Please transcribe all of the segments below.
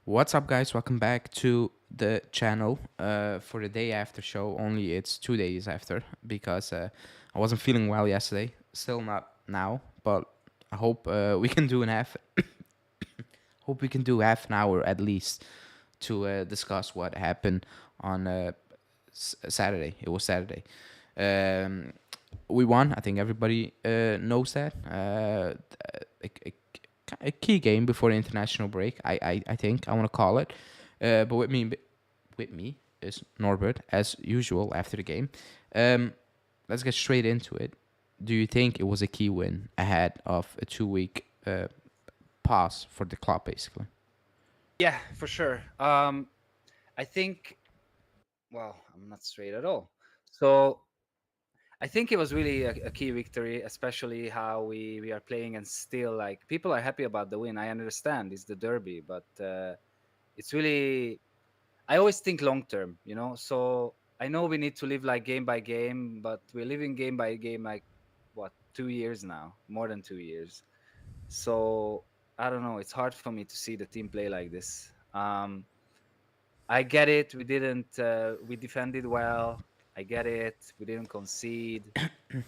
What's up, guys? Welcome back to the channel for the day after show. Only it's 2 days after because I wasn't feeling well yesterday. Still not now, but I hope we can do an half. Hope we can do half an hour at least to discuss what happened on Saturday. It was Saturday. Um, we won. I think everybody knows that. A key game before the international break. I think I want to call it. But with me is Norbert as usual after the game. Um, let's get straight into it. Do you think it was a key win ahead of a 2 week pause for the club, basically? Yeah, for sure. I think, well, I'm not straight at all. So I think it was really a key victory, especially how we are playing and still like people are happy about the win. I understand it's the derby, but it's really, I always think long term, So I know we need to live like game by game, but we're living game by game like what, 2 years now, more than 2 years. So I don't know. It's hard for me to see the team play like this. I get it. We didn't. We defended well. I get it. We didn't concede,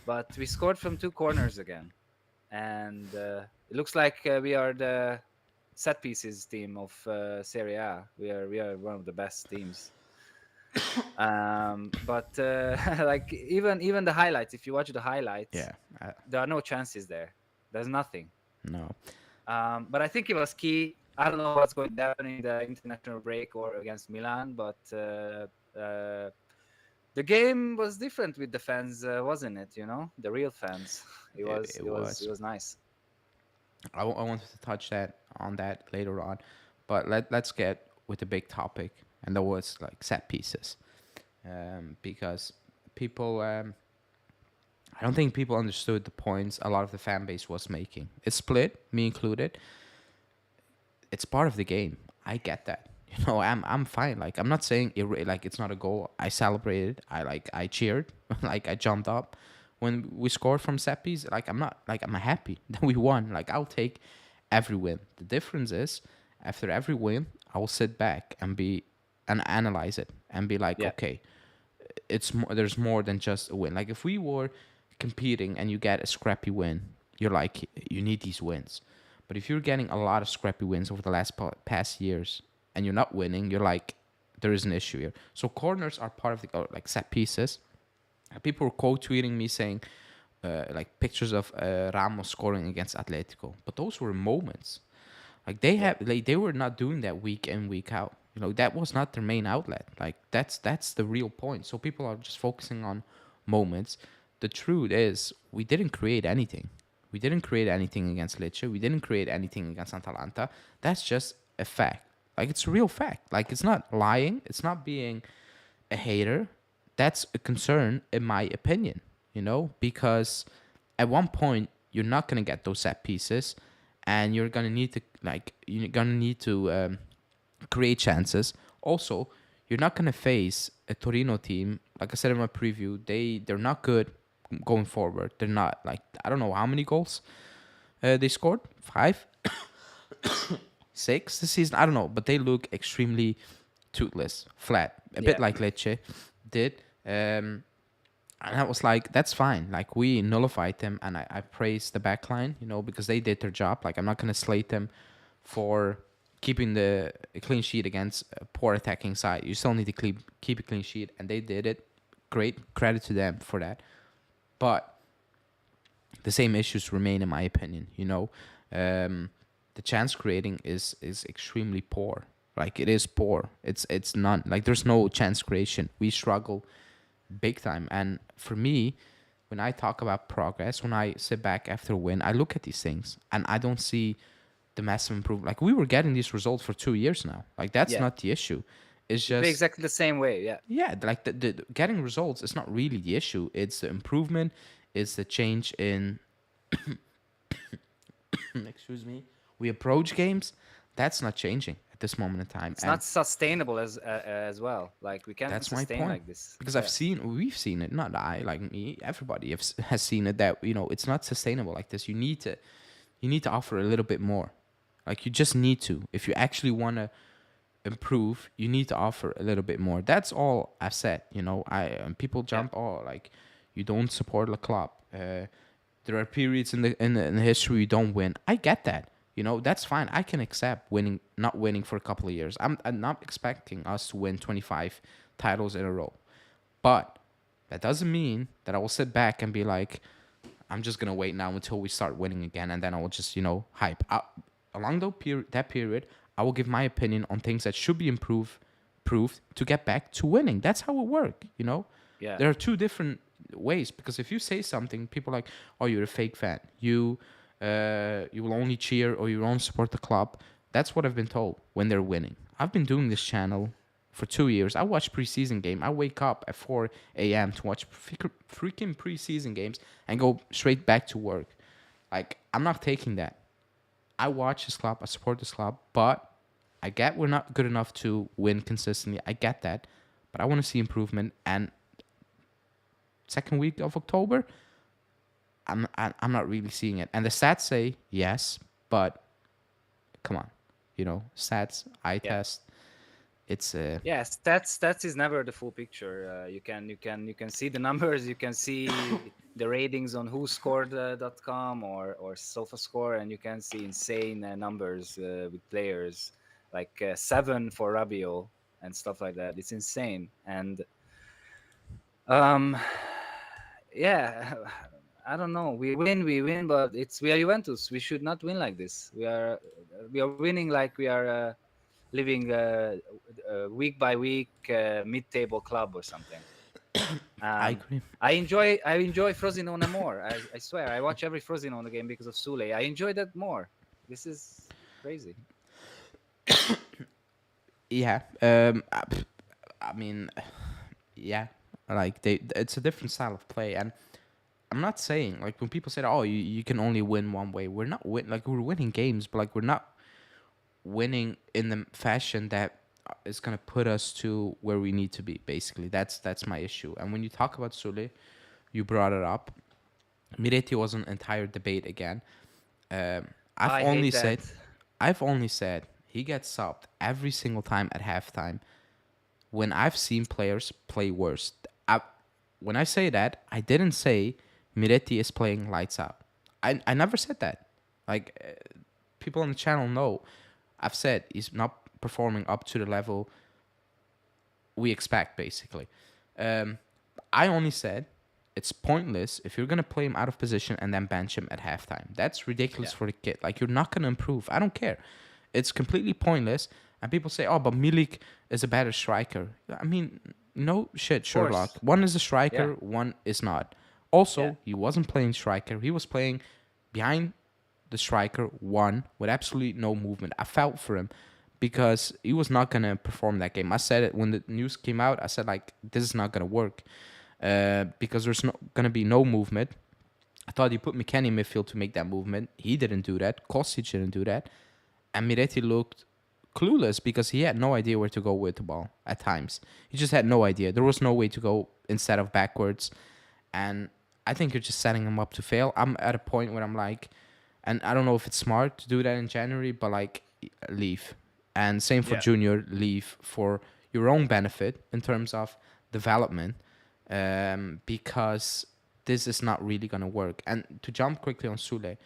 but we scored from two corners again, and it looks like we are the set pieces team of Serie A. We are one of the best teams. But like even the highlights. If you watch the highlights, Yeah. there are no chances there. There's nothing. No. But I think it was key. I don't know what's going to happen in the international break or against Milan, but the game was different with the fans, wasn't it? The real fans. It It, was it it was it was. was nice. I wanted to touch that later on, but let's get with the big topic, and that was like set pieces, because people. I don't think people understood the points a lot of the fan base was making. It's split, me included. It's part of the game. I get that. I'm fine. Like I'm not saying like it's not a goal. I celebrated. I cheered. Like I jumped up when we scored from set piece. Like I'm happy that we won. Like I'll take every win. The difference is after every win, I will sit back and analyze it and be like, Yeah, okay, there's more than just a win. Like if we were competing and you get a scrappy win, you're like you need these wins. But if you're getting a lot of scrappy wins over the past years and you're not winning, you're like there is an issue here. So corners are part of the like set pieces. People were quote tweeting me saying like pictures of Ramos scoring against Atletico, but those were moments. Like yeah, they were not doing that week in week out. That was not their main outlet. Like that's the real point. So people are just focusing on moments. The truth is we didn't create anything. We didn't create anything against Lecce. We didn't create anything against Atalanta. That's just a fact. Like it's a real fact. Like it's not lying. It's not being a hater. That's a concern in my opinion. Because at one point you're not gonna get those set pieces, and you're gonna need to create chances. Also, you're not gonna face a Torino team. Like I said in my preview, they're not good going forward. They're not like I don't know how many goals they scored. 5, 6 this season. I don't know, but they look extremely toothless, flat, a bit yeah, like Lecce did. And I was like, that's fine. Like we nullified them, and I praised the back line, because they did their job. Like I'm not gonna slate them for keeping the clean sheet against a poor attacking side. You still need to keep a clean sheet, and they did it. Great credit to them for that. But the same issues remain, in my opinion. The chance creating is extremely poor. Like it is poor. It's none. Like there's no chance creation. We struggle big time. And for me, when I talk about progress, when I sit back after a win, I look at these things and I don't see the massive improvement. Like we were getting these results for 2 years now. Like that's yeah. not the issue. It's We play just exactly the same way. Yeah, yeah, like the getting results is not really the issue. It's the improvement. It's the change in excuse me. We approach games. That's not changing at this moment in time, it's and not sustainable as well. Like we can't that's my sustain point. like this. Because Yeah, we've seen it. Not I, like me. Everybody has seen it. That it's not sustainable like this. You need to offer a little bit more. Like you just need to, if you actually want to improve, you need to offer a little bit more. That's all I've said. And people Yeah. jump, oh, like you don't support the club. There are periods in the history you don't win. I get that. That's fine. I can accept not winning for a couple of years. I'm not expecting us to win 25 titles in a row, but that doesn't mean that I will sit back and be like, I'm just gonna wait now until we start winning again, and then I will just hype. Along that period, I will give my opinion on things that should be improved to get back to winning. That's how it works. Yeah. There are two different ways, because if you say something, people are like, oh, you're a fake fan. You will only cheer or you will only support the club. That's what I've been told when they're winning. I've been doing this channel for 2 years. I watch preseason game. I wake up at 4 a.m. to watch freaking preseason games and go straight back to work. Like, I'm not taking that. I watch this club. I support this club. But I get we're not good enough to win consistently. I get that. But I want to see improvement. And second week of October, I'm not really seeing it. And the stats say yes, but come on. Stats, eye Yeah. test. It's Yeah, stats is never the full picture. You can see the numbers, you can see the ratings on whoscored.com or SofaScore, and you can see insane numbers with players like 7 for Rabiot and stuff like that. It's insane. And um, yeah, I don't know. We win, but we are Juventus. We should not win like this. We are winning like we are living week by week mid-table club or something. I Um, agree. I enjoy Frosinone more. I swear, I watch every Frosinone game because of Sule. I enjoy that more. This is crazy. Yeah. I mean, yeah. Like it's a different style of play, and I'm not saying like when people say, "Oh, you can only win one way." We're not like we're winning games, but like we're not winning in the fashion that is gonna put us to where we need to be. Basically, that's my issue. And when you talk about Sule, you brought it up. Miretti was an entire debate again. Um, I've I only hate said, that. I've only said he gets subbed every single time at halftime. When I've seen players play worse, when I say that, I didn't say Miretti is playing lights out. I never said that. Like people on the channel know, I've said he's not performing up to the level we expect, basically. Um, I only said it's pointless if you're gonna play him out of position and then bench him at halftime. That's ridiculous Yeah, for the kid. Like you're not gonna improve. I don't care. It's completely pointless. And people say, "Oh, but Milik is a better striker." I mean, no shit, of Sherlock. course. One is a Yeah, striker, one is not. yeah, Also, he wasn't playing striker. He was playing behind the striker, one with absolutely no movement. I felt for him because he was not gonna perform that game. I said it when the news came out. I said like, this is not gonna work because there's gonna be no movement. I thought he put McKennie in midfield to make that movement. He didn't do that. Kostic didn't do that. And Miretti looked clueless because he had no idea where to go with the ball at times. He just had no idea. There was no way to go instead of backwards. And I think you're just setting him up to fail. I'm at a point where I'm like, and I don't know if it's smart to do that in January, but like, leave. And same for yeah, Junior, leave for your own benefit in terms of development, because this is not really going to work. And to jump quickly on Sule,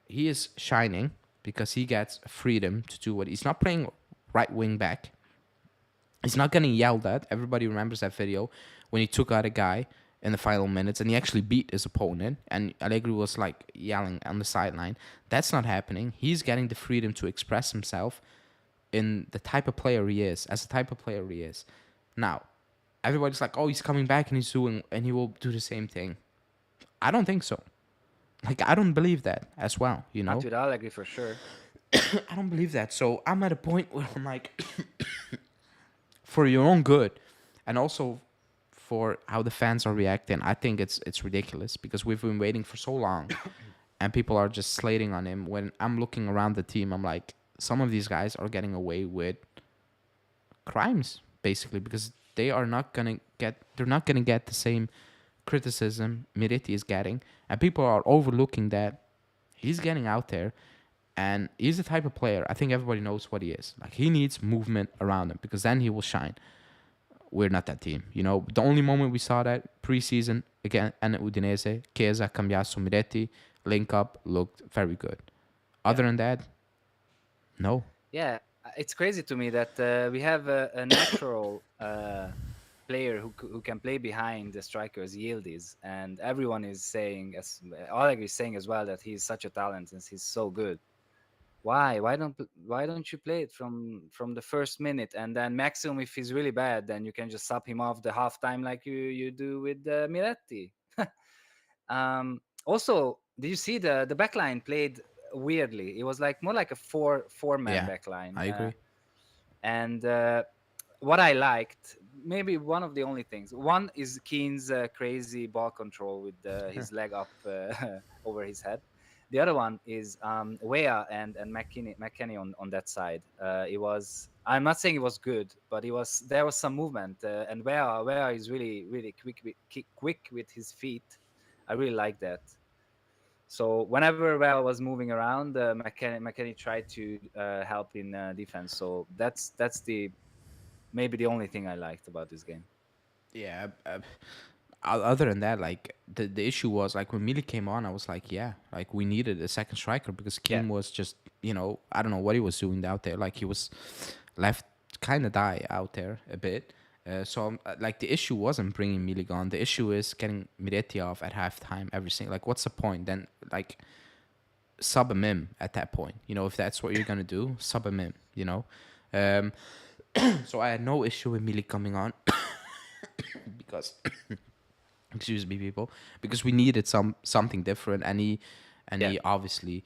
he is shining because he gets freedom to do what he's not playing right wing back. He's not getting yelled at. Everybody remembers that video when he took out a guy in the final minutes and he actually beat his opponent and Allegri was like yelling on the sideline. That's not happening. He's getting the freedom to express himself in the type of player he is, as the type of player he is. Now, everybody's like, oh, he's coming back and he will do the same thing. I don't think so. Like, I don't believe that as well, you not know? with Allegri for sure. I don't believe that. So I'm at a point where I'm like, for your own good, and also for how the fans are reacting, I think it's ridiculous because we've been waiting for so long, and people are just slating on him. When I'm looking around the team, I'm like, some of these guys are getting away with crimes basically because they're not gonna get the same criticism Miretti is getting, and people are overlooking that he's getting out there And he's the type of player, I think everybody knows what he is. Like, he needs movement around him because then he will shine. We're not that team. You know, the only moment we saw that preseason again and Udinese, Chiesa, Cambiaso, Miretti, link up, looked very good. Yeah. Other than that, no. Yeah, it's crazy to me that we have a natural player who can play behind the strikers, Yildiz, and everyone is saying, as Oleg is saying as well, that he's such a talent and he's so good. Why? Why don't you play it from the first minute, and then maximum if he's really bad, then you can just sub him off the halftime like you do with Miretti. Also, did you see the backline played weirdly? It was like more like a four man Yeah, backline, I agree. and what I liked, maybe one of the only things, one is Keane's crazy ball control with his leg up over his head. The other one is Wea and McKenny on that side. It was, I'm not saying it was good, but there was some movement, and Wea is really quick with his feet. I really like that. So whenever Wea was moving around, McKenny tried to help in defense. So that's the maybe the only thing I liked about this game. Yeah. Other than that, like the issue was like when Mili came on, I was like, yeah, like we needed a second striker because Yeah, Keane was just, I don't know what he was doing out there. Like he was left kind of die out there a bit. Like the issue wasn't bringing Milik on. The issue is getting Miretti off at halftime. Everything. Like, what's the point then? Like, sub him in at that point. If that's what you're gonna do, sub him in. Um, so I had no issue with Milik coming on because excuse me, people, because we needed something different, and yeah, he obviously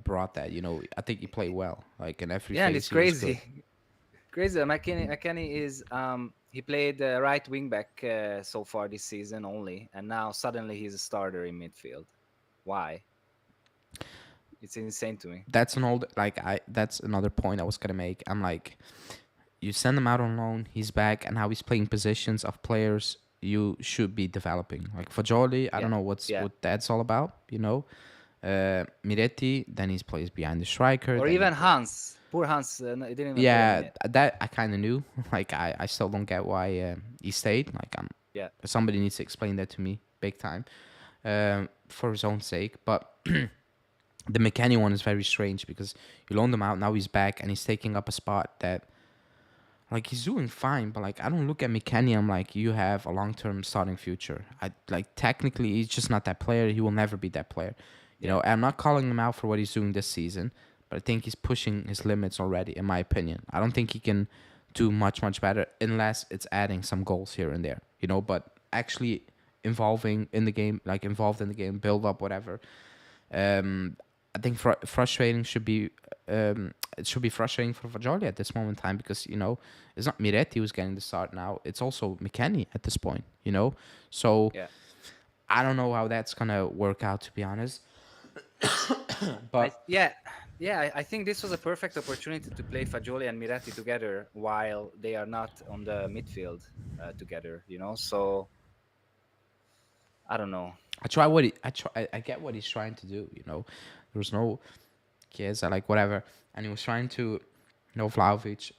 brought that. I think he played well. Like in every yeah, and it's phase, he was good. crazy. Crazy. McKenny is he played right wing back so far this season only, and now suddenly he's a starter in midfield. Why? It's insane to me. That's an old like I. That's another point I was gonna make. I'm like, you send him out on loan, he's back, and how he's playing positions of players you should be developing. Like Fagioli, I don't Yeah, know yeah. what that's all about. Miretti, then he plays behind the striker. Or Then even Hans. Poor Hans, he didn't even play a yeah, minute. that I kind of knew. Like I still don't get why he stayed. Like Yeah, somebody needs to explain that to me big time, for his own sake. But the McKennie one is very strange because you loaned him out, now he's back and he's taking up a spot that, like, he's doing fine, but like I don't look at McKennie. I'm like, you have a long-term starting future. I like technically he's just not that player. He will never be that player. yeah, I'm not calling him out for what he's doing this season, but I think he's pushing his limits already, in my opinion. I don't think he can do much better unless it's adding some goals here and there. But actually involving in the game, like involved in the game, build up, whatever. I think frustrating should be it should be frustrating for Fagioli at this moment in time because it's not Miretti who's getting the start now. It's also McKennie at this point. So yeah. I don't know how that's gonna work out, to be honest. But Yeah, yeah. I think this was a perfect opportunity to play Fagioli and Miretti together while they are not on the midfield together. So I don't know. I get what he's trying to do. There was no kids, I like whatever, and he was trying to, Vlahovic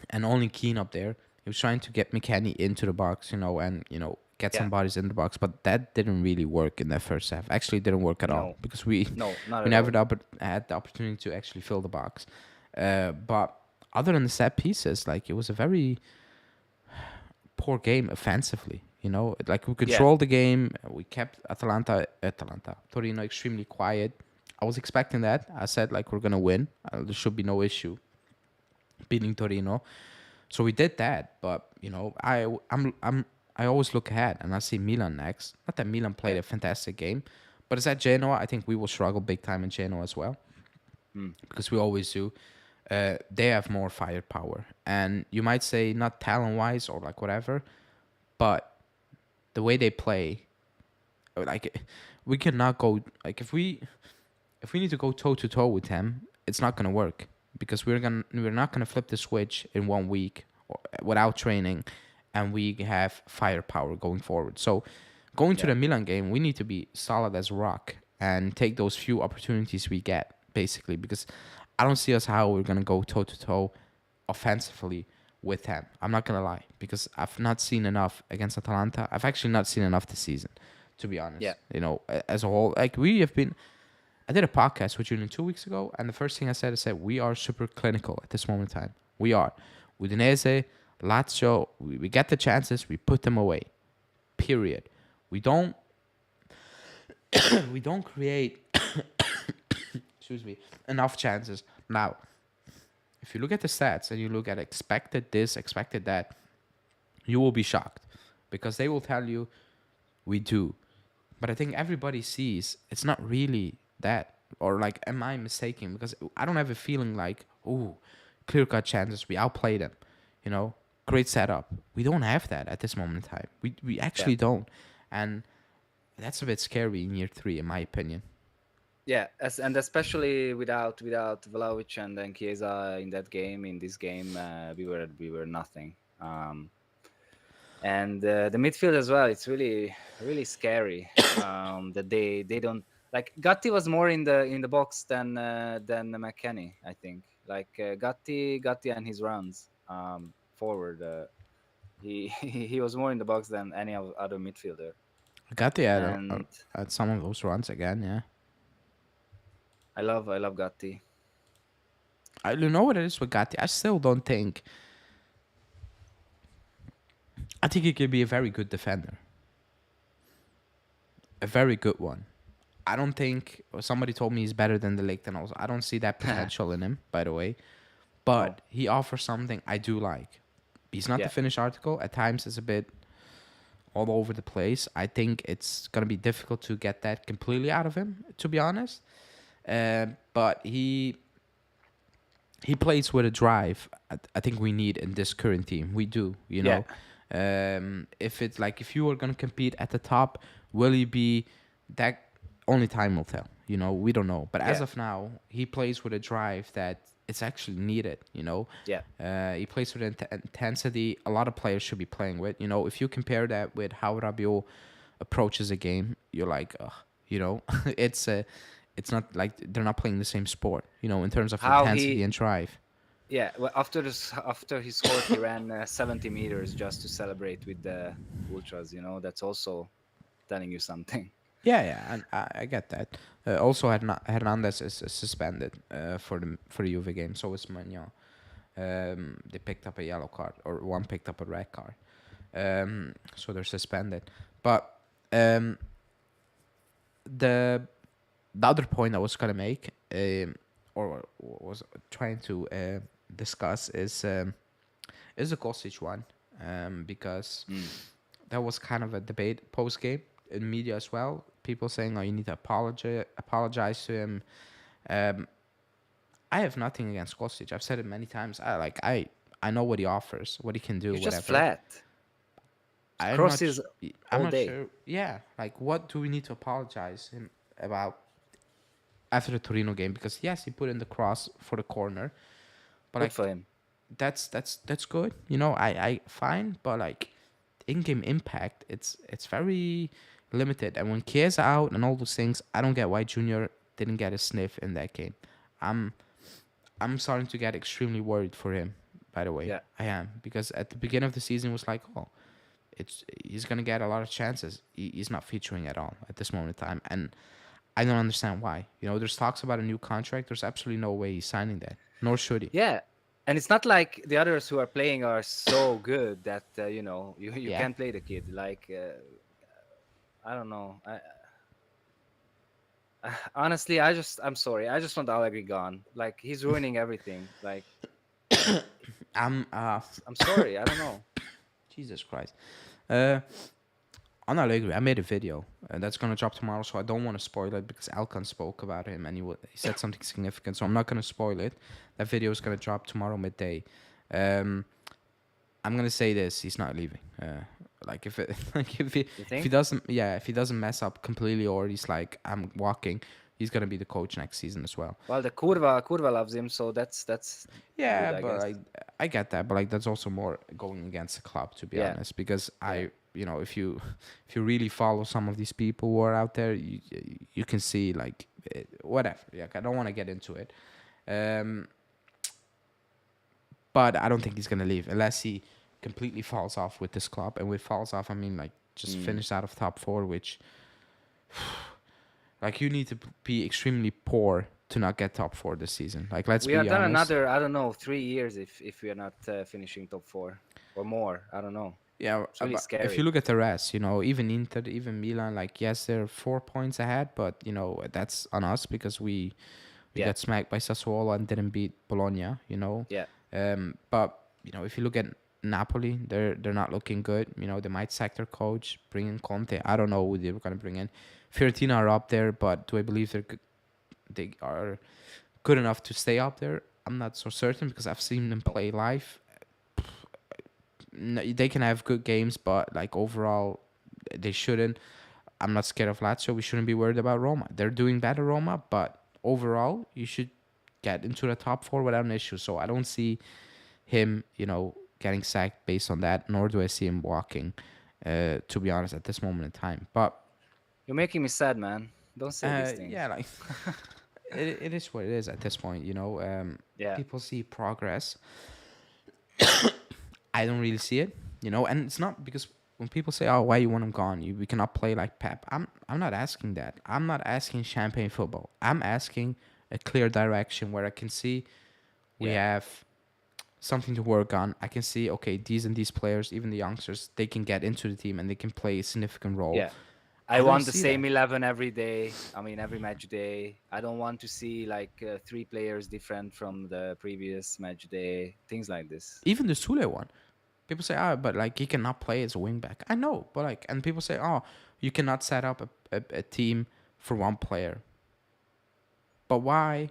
and only Keane up there. He was trying to get McKennie into the box, and get Yeah, some bodies in the box, but that didn't really work in that first half. Actually, it didn't work at all no, because we no, not we at never all. had the opportunity to actually fill the box. But other than the set pieces, like it was a very poor game offensively. Like we Yeah, controlled the game. We kept Torino extremely quiet. I was expecting that. I said like we're gonna win. There should be no issue beating Torino. So we did that. But I always look ahead and I see Milan next. Not that Milan played yeah. a fantastic game, but it's at Genoa. I think we will struggle big time in Genoa as well Mm. because we always do. They have more firepower, and you might say not talent wise or like whatever, but the way they play, like we cannot go like if we need to go toe to toe with them, it's not gonna work because we're not gonna flip the switch in 1 week without training, and we have firepower going forward. So going to Yeah, the Milan game, we need to be solid as rock and take those few opportunities we get basically, because I don't see us how we're gonna go toe to toe offensively with them. I'm not gonna lie, because I've not seen enough against Atalanta. I've actually not seen enough this season, to be Yeah, honest. As a whole, like we have been. I did a podcast with Julian 2 weeks ago, and the first thing I said we are super clinical at this moment in time. We are. Udinese, Lazio, we get the chances, we put them away. Period. We don't we don't create excuse me enough chances. Now, if you look at the stats and you look at expected this, expected that, you will be shocked because they will tell you we do. But I think everybody sees it's not really that. Or like, am I mistaken? Because I don't have a feeling like, ooh, clear cut chances, we outplay them. You know, great setup. We don't have that at this moment in time. We yeah, actually don't. And that's a bit scary in year three, in my opinion. yeah. And especially without Vlahovic and then Chiesa in that game, in this game, we were nothing. And the midfield as well. It's really scary that they don't like. Gatti was more in the box than McKennie, I think. Like Gatti and his runs forward. He was more in the box than any other midfielder. I got the And at some of those runs again, yeah. I love Gatti. I don't know what it is with Gatti. I still don't think. I think he could be a very good defender, a very good one. I don't think somebody told me he's better than the Lake also. I don't see that potential in him, by the way. No, But he offers something I do like. He's not the yeah, finished article. At times, it's a bit all over the place. I think it's gonna be difficult to get that completely out of him, to be honest. But he plays with a drive. I think we need in this current team. We do, you yeah, know. If it's like if you are gonna compete at the top, will he be that? Only time will tell. You know, we don't know. But as yeah, of now, he plays with a drive that it's actually needed. You know, yeah. he plays with intensity. A lot of players should be playing with. You know, if you compare that with how Rabiot approaches a game, you're like, ugh, you know, it's not like they're not playing the same sport. You know, in terms of How intensity he and drive. Yeah, well, after he scored, he ran 70 meters just to celebrate with the ultras. That's also telling you something. Yeah, yeah, and I get that. Also, Hernandez is suspended for the Juve game. So is Magnan. They picked up a yellow card, or one picked up a red card. So they're suspended. But um, the the other point I was gonna make, or was trying to discuss, is the Kostic one, because Mm. that was kind of a debate post game in media as well. People saying, "Oh, you need to apologize to him." Um, I have nothing against Kostic. I've said it many times. I know what he offers, what he can do, He's just whatever. flat. I'm not. Crosses I'm all not day. sure. Yeah, like what do we need to apologize him about after the Torino game? Because yes, he put in the cross for the corner, but Good for like him. that's good. You know, I fine, but like in-game impact, it's very limited. And when Chiesa out and all those things, I don't get why Junior didn't get a sniff in that game. I'm I'm starting to get extremely worried for him. By the way, Yeah. I am, because at the beginning of the season it was like, oh, he's gonna get a lot of chances. He's not featuring at all at this moment in time, and I don't understand why. You know, there's talks about a new contract. There's absolutely no way he's signing that, nor should he. Yeah. And it's not like the others who are playing are so good that you Yeah, can't play the kid. Like I don't know. Honestly, I'm sorry. I just want Allegri gone. Like he's ruining everything. Like I'm. I'm sorry. I don't know. Jesus Christ. Uh, on Allegri, I made a video that's gonna drop tomorrow, so I don't want to spoil it because Alcon spoke about him and he said something significant, so I'm not gonna spoil it. That video is gonna drop tomorrow midday. Um, I'm gonna say this: he's not leaving. Like if it, like You if he think? doesn't, yeah, if he doesn't mess up completely, or he's like, I'm walking, he's gonna be the coach next season as well. Well, the Curva loves him, so that's Yeah, good, I but guess. I get that, but like that's also more going against the club, to be Yeah, honest, because yeah, you know, if you really follow some of these people who are out there, you can see like whatever. Yeah, I don't want to get into it. Um, but I don't think he's gonna leave unless he completely falls off with this club. And with falls off, I mean like just Mm. finish out of top four, which like you need to be extremely poor to not get top four this season. Like let's We are be done honest. another, I don't know, 3 years if we are not finishing top four or more. I don't know. Yeah, It's really but if you scary. look at the rest, even Inter, even Milan, like yes, they're 4 points ahead, but that's on us because we Yeah, got smacked by Sassuolo and didn't beat Bologna. yeah, But if you look at Napoli, they're not looking good. They might sack their coach, bring in Conte. I don't know who they're gonna bring in. Fiorentina are up there, but do I believe they are good enough to stay up there? I'm not so certain because I've seen them play live. They can have good games, but like overall, they shouldn't. I'm not scared of Lazio. We shouldn't be worried about Roma. They're doing better, Roma, but overall, you should get into the top four without an issue. So I don't see him, getting sacked based on that, nor do I see him walking, to be honest, at this moment in time. But you're making me sad, man. Don't say these yeah, things. like it is what it is at this point. Yeah, People see progress. I don't really see it, and it's not because when people say, "Oh, why you want him gone? We cannot play like Pep." I'm not asking that. I'm not asking champagne football. I'm asking a clear direction where I can see we yeah, have something to work on. I can see, okay, these and these players, even the youngsters, they can get into the team and they can play a significant role. yeah. I I don't want the see same that. 11 every day. I mean, every match day. I don't want to see like three players different from the previous match day. Things like this. Even the Sule one. People say, oh, but like he cannot play as a wing back. I know, but like, and people say, oh, you cannot set up a team for one player. But why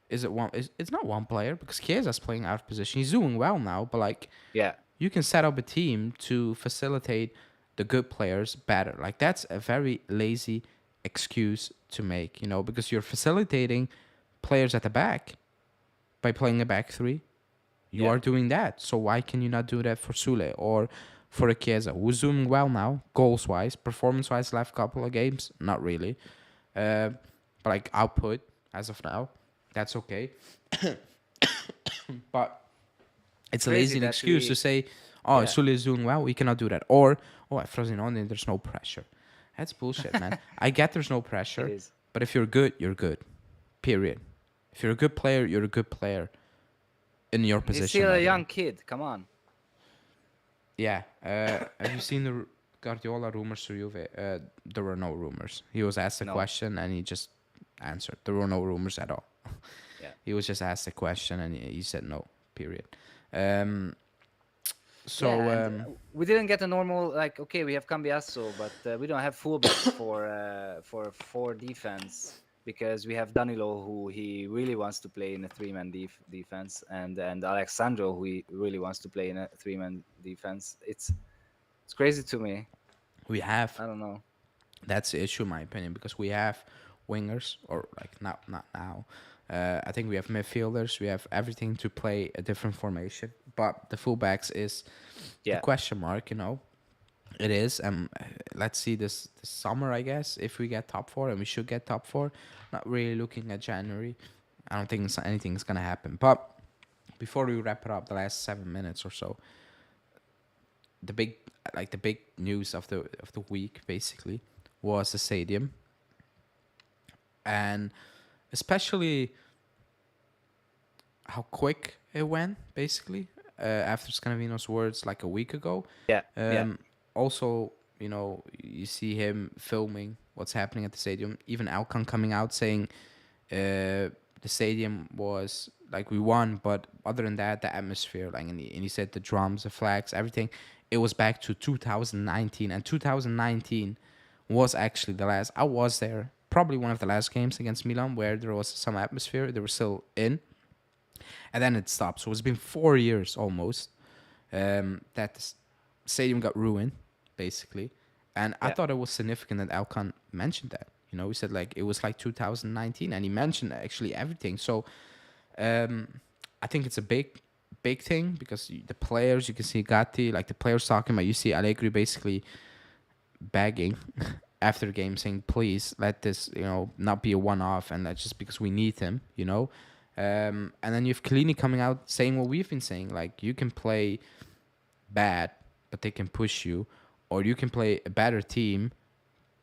is it one? It's not one player because Chiesa's playing out of position. He's doing well now, but like, Yeah, you can set up a team to facilitate the good players better. Like that's a very lazy excuse to make, because you're facilitating players at the back by playing a back three. You yeah. are doing that. So why can you not do that for Sule or for a Chiesa, who's doing well now, goals wise, performance wise, last couple of games, not really. But like output as of now, that's okay. But It's it's a crazy lazy that excuse to we, say, oh, yeah, Sule is doing well, we cannot do that. Or, oh, at Frosinone, there's no pressure. That's bullshit, man. I get there's no it pressure, is. but if you're good, you're good. Period. If you're a good player, you're a good player in your He's position, still by a the way. young kid. Come on. Yeah. Have you seen the Guardiola rumors to Juve? There were no rumors. He was asked a No. question and he just answered. There were no rumors at all. Yeah. He was just asked a question and he said no. Period. Um, Yeah, so and we didn't get a normal like. Okay, we have Cambiasso, but we don't have fullbacks for defense because we have Danilo, who he really wants to play in a three-man defense, and Alexandro, who he really wants to play in a three-man defense. It's crazy to me. we have I don't know. that's the issue, in my opinion, because we have wingers, or like not now. I think we have midfielders. We have everything to play a different formation, but the fullbacks is the Yeah, question mark. It is. Let's see this summer, I guess, if we get top four, and we should get top four. Not really looking at January. I don't think anything's gonna happen. But before we wrap it up, the last 7 minutes or so, the big news of the week basically was the stadium, and especially how quick it went. Basically, after Scandavino's words like a week ago. yeah, yeah, Also, you see him filming what's happening at the stadium. Even Alcon coming out saying the stadium was like we won, but other than that, the atmosphere, like, and he said the drums, the flags, everything, it was back to 2019, and 2019 was actually the last. I was there, probably one of the last games against Milan where there was some atmosphere. They were still in, and then it stopped. So it's been 4 years almost that the stadium got ruined, basically. And I yeah. thought it was significant that Alcon mentioned that. He said like it was like 2019, and he mentioned actually everything. So I think it's a big thing because the players, you can see Gatti, like the players talking about, you see Allegri basically begging after the game saying, please let this, not be a one-off, and that's just because we need him. And then you have Kalini coming out saying what we've been saying, like, you can play bad, but they can push you, or you can play a better team,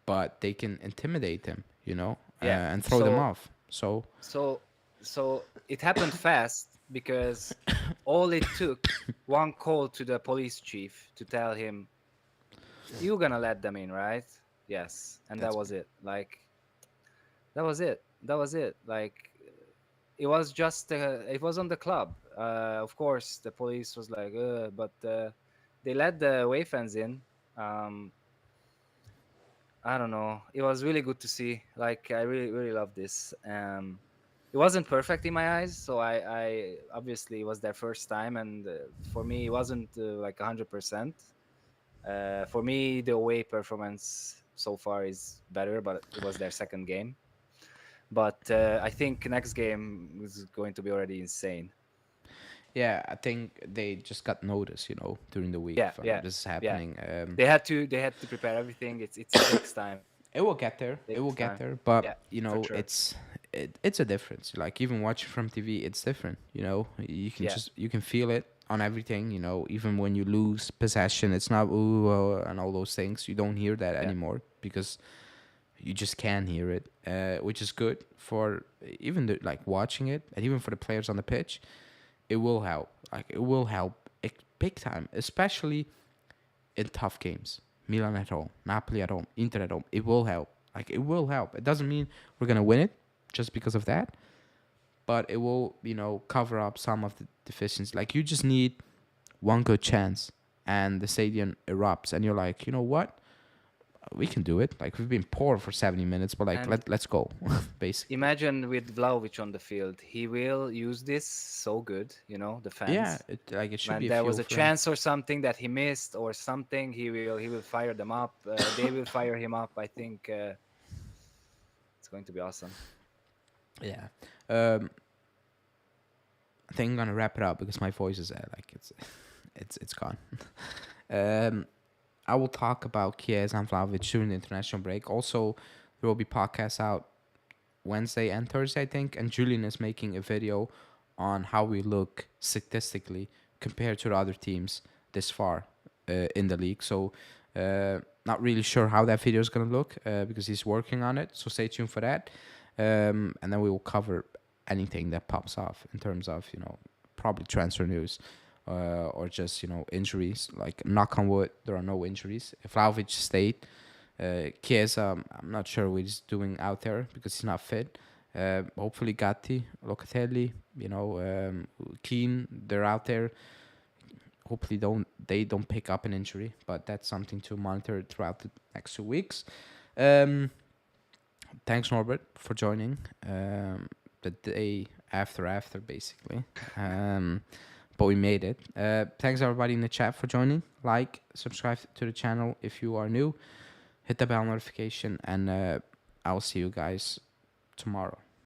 but they can intimidate them, Yeah. and throw them So off. So so so it happened fast because all it took one call to the police chief to tell him, "You're gonna let them in, right?" Yes, and that that's was it. Like that was it. That was it. Like it was just it was on the club. Of course, the police was like, but they let the away fans in. Um, I don't know. It was really good to see. Like I really really love this. It wasn't perfect in my eyes, so I obviously it was their first time, and for me it wasn't like 100%. For me, the away performance so far is better, but it was their second game. But I think next game is going to be already insane. Yeah, I think they just got notice, during the week Yeah, from yeah, this is yeah. happening. They had to prepare everything. It takes time. It will get there. It will Takes get time. there. Yeah, But for sure. it's a difference. Like, even watching from TV, it's different. Yeah, You can feel it on everything. Even when you lose possession, it's not ooh and all those things. You don't hear that yeah. anymore because you just can't hear it, which is good for even like watching it, and even for the players on the pitch. It will help. Like, it will help big time, especially in tough games. Milan at home, Napoli at home, Inter at home. It will help. Like, it will help. It doesn't mean we're gonna win it just because of that, but it will, cover up some of the deficiencies. Like, you just need one good chance, and the stadium erupts, and you're like, you know what? We can do it. Like, we've been poor for 70 minutes, but like, And let's go, basically. imagine with Vlahovic on the field, he will use this so good. The Yeah, fans. it should When be a there was fuel a for him. chance or something that he missed or something, he will fire them up. They will fire him up. I think it's going to be awesome. Yeah. Um, I think I'm gonna wrap it up because my voice is like it's gone. um, I will talk about Chiesa and Vlahovic during the international break. Also, there will be podcasts out Wednesday and Thursday, I think, and Julian is making a video on how we look statistically compared to the other teams this far in the league. So, not really sure how that video is gonna look because he's working on it. So stay tuned for that, and then we will cover anything that pops off in terms of probably transfer news. Or just injuries. Like, knock on wood, there are no injuries. If Vlahovic stayed, Chiesa, I'm not sure what he's doing out there because he's not fit. Hopefully Gatti, Locatelli, Keane, they're out there. Hopefully they don't pick up an injury, but that's something to monitor throughout the next 2 weeks. Um, Thanks, Norbert, for joining. The day after basically. But we made it. Thanks everybody in the chat for joining. Like, subscribe to the channel if you are new. Hit the bell notification, and I will see you guys tomorrow.